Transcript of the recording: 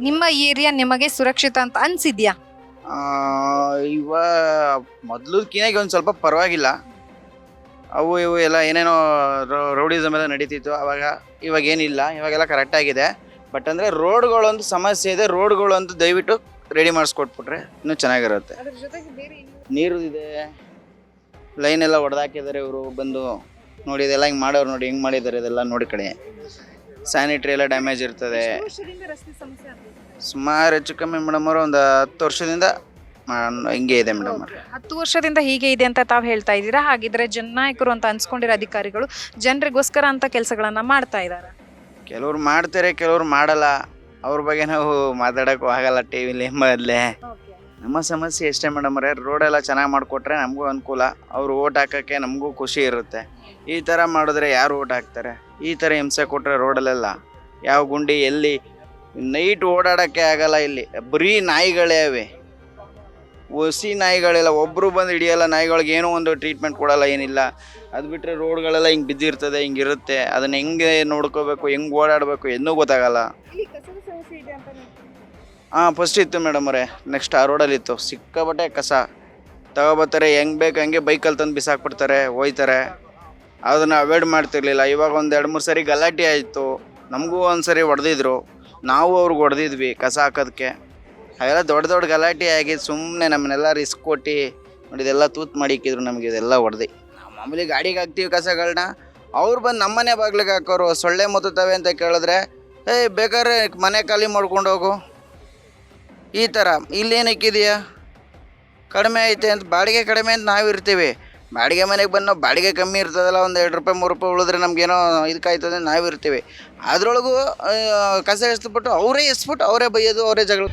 ನಿಮ್ಮ ಏರಿಯಾ ನಿಮಗೆ ಸುರಕ್ಷಿತ ಅಂತ ಅನ್ಸಿದ್ಯಾ? ಆ, ಇವ ಮೊದಲಕ್ಕಿನಾಗ ಒಂದು ಸ್ವಲ್ಪ ಪರವಾಗಿಲ್ಲ. ಅವು ಇವು ಎಲ್ಲ ಏನೇನೋ ರೌಡಿಸಮ್ ಎಲ್ಲ ನಡೀತಿತ್ತು ಅವಾಗ. ಇವಾಗ ಏನಿಲ್ಲ, ಇವಾಗೆಲ್ಲ ಕರೆಕ್ಟಾಗಿದೆ. ಬಟ್ ಅಂದರೆ ರೋಡ್ಗಳೊಂದು ಸಮಸ್ಯೆ ಇದೆ. ರೋಡ್ಗಳಂತೂ ದಯವಿಟ್ಟು ರೆಡಿ ಮಾಡಿಸ್ಕೊಟ್ಬಿಟ್ರೆ ಇನ್ನೂ ಚೆನ್ನಾಗಿರುತ್ತೆ. ನೀರು ಇದೆ, ಲೈನ್ ಎಲ್ಲ ಹೊಡೆದಾಕಿದ್ದಾರೆ ಇವರು ಬಂದು. ನೋಡಿ ಇದೆಲ್ಲ ಹಿಂಗೆ ಮಾಡೋರು, ನೋಡಿ ಹೆಂಗೆ ಮಾಡಿದ್ದಾರೆ ಇದೆಲ್ಲ ನೋಡಿ ಕಡೆ. ಸ್ಯಾನಿಟ್ರಿ ಎಲ್ಲ ಡ್ಯಾಮೇಜ್ ಇರ್ತದೆ. ಸುಮಾರು ಹೆಚ್ಚು ಕಮ್ಮಿ ಮೇಡಮ್ ಅವರು ಒಂದು 10 ವರ್ಷದಿಂದ ಹಿಂಗೆ ಇದೆ ಮೇಡಮ್ ಅವ್ರೆ. 10 ವರ್ಷದಿಂದ ಹೀಗೆ ಇದೆ ಅಂತ ತಾವು ಹೇಳ್ತಾ ಇದ್ದೀರಾ. ಹಾಗಿದ್ರೆ ಜನನಾಯಕರು ಅಂತ ಅನ್ಸ್ಕೊಂಡಿರೋ ಅಧಿಕಾರಿಗಳು ಜನರಿಗೋಸ್ಕರ ಅಂತ ಕೆಲಸಗಳನ್ನ ಮಾಡ್ತಾ ಇದ್ದಾರೆ. ಕೆಲವ್ರು ಮಾಡ್ತಾರೆ, ಕೆಲವ್ರು ಮಾಡಲ್ಲ. ಅವ್ರ ಬಗ್ಗೆ ನಾವು ಮಾತಾಡೋಕ್ಕೂ ಆಗಲ್ಲ ಟಿ ವಿಲಿ ಮೊದಲೇ. ನಮ್ಮ ಸಮಸ್ಯೆ ಎಷ್ಟೇ ಮೇಡಮ್ ಅವರೇ, ರೋಡೆಲ್ಲ ಚೆನ್ನಾಗಿ ಮಾಡಿಕೊಟ್ರೆ ನಮಗೂ ಅನುಕೂಲ. ಅವರು ಓಟ್ ಹಾಕೋಕ್ಕೆ ನಮಗೂ ಖುಷಿ ಇರುತ್ತೆ. ಈ ಥರ ಮಾಡಿದ್ರೆ ಯಾರು ಓಟ್ ಹಾಕ್ತಾರೆ? ಈ ಥರ ಹಿಂಸೆ ಕೊಟ್ಟರೆ ರೋಡಲ್ಲೆಲ್ಲ ಯಾವ ಗುಂಡಿ ಎಲ್ಲಿ ನೈಟ್ ಓಡಾಡೋಕ್ಕೆ ಆಗಲ್ಲ. ಇಲ್ಲಿ ಬರೀ ನಾಯಿಗಳೇ ಅವೆ, ಒಸಿ ನಾಯಿಗಳೆಲ್ಲ. ಒಬ್ಬರು ಬಂದು ಹಿಡಿಯಲ್ಲ ನಾಯಿಗಳಿಗೆ, ಏನೋ ಒಂದು ಟ್ರೀಟ್ಮೆಂಟ್ ಕೊಡಲ್ಲ, ಏನಿಲ್ಲ. ಅದು ಬಿಟ್ಟರೆ ರೋಡ್ಗಳೆಲ್ಲ ಹಿಂಗೆ ಬಿದ್ದಿರ್ತದೆ, ಹಿಂಗಿರುತ್ತೆ. ಅದನ್ನು ಹೆಂಗೆ ನೋಡ್ಕೋಬೇಕು, ಹೆಂಗೆ ಓಡಾಡಬೇಕು ಏನೂ ಗೊತ್ತಾಗಲ್ಲ. ಫಸ್ಟ್ ಇತ್ತು ಮೇಡಮ್ ಅವರೇ. ನೆಕ್ಸ್ಟ್ ಆ ರೋಡಲ್ಲಿತ್ತು ಸಿಕ್ಕಾಪಟ್ಟೆ ಕಸ ತಗೋಬರ್ತಾರೆ. ಹೆಂಗೆ ಬೇಕು ಹಂಗೆ ಬೈಕಲ್ಲಿ ತಂದು ಬಿಸಾಕ್ಬಿಡ್ತಾರೆ, ಹೋಯ್ತಾರೆ. ಅದನ್ನು ಅವಾಯ್ಡ್ ಮಾಡ್ತಿರ್ಲಿಲ್ಲ. ಇವಾಗ ಒಂದು 2-3 ಸರಿ ಗಲಾಟೆ ಆಯಿತು. ನಮಗೂ ಒಂದು ಸರಿ ಹೊಡೆದಿದ್ರು, ನಾವು ಅವ್ರಿಗೆ ಹೊಡೆದಿದ್ವಿ ಕಸ ಹಾಕೋದಕ್ಕೆ. ಅವೆಲ್ಲ ದೊಡ್ಡ ದೊಡ್ಡ ಗಲಾಟೆ ಆಗಿ ಸುಮ್ಮನೆ ನಮ್ಮನ್ನೆಲ್ಲ ರಿಸ್ಕ್ ಕೊಟ್ಟು ನೋಡಿ ಇದೆಲ್ಲ ತೂತು ಮಾಡಿಕ್ಕಿದ್ರು ನಮಗೆ. ಇದೆಲ್ಲ ಹೊಡೆದು ನಾವು ಮಾಮೂಲಿ ಗಾಡಿಗೆ ಹಾಕ್ತೀವಿ ಕಸಗಳನ್ನ. ಅವ್ರು ಬಂದು ನಮ್ಮನೆ ಬಾಗ್ಲಿಗೆ ಹಾಕೋರು. ಸೊಳ್ಳೆ ಮುತ್ತುತ್ತವೆ ಅಂತ ಕೇಳಿದ್ರೆ ಬೇಕಾದ್ರೆ ಮನೆ ಖಾಲಿ ಮಾಡ್ಕೊಂಡು ಹೋಗು, ಈ ಥರ. ಇಲ್ಲೇನಕ್ಕಿದೆಯಾ, ಕಡಿಮೆ ಐತೆ ಅಂತ ಬಾಡಿಗೆ ಕಡಿಮೆ ಅಂತ ನಾವು ಇರ್ತೀವಿ. ಬಾಡಿಗೆ ಮನೆಗೆ ಬಂದು ನಾವು ಬಾಡಿಗೆ ಕಮ್ಮಿ ಇರ್ತದಲ್ಲ, ಒಂದು 2 ರೂಪಾಯಿ 3 ರೂಪಾಯಿ ಉಳಿದ್ರೆ ನಮಗೇನೋ ಇದಕ್ಕಾಯ್ತದೆ ನಾವು ಇರ್ತೀವಿ. ಅದರೊಳಗೂ ಕಸ ಎಸ್ಬಿಟ್ಟು ಅವರೇ ಬೈಯೋದು, ಅವರೇ ಜಗಳ.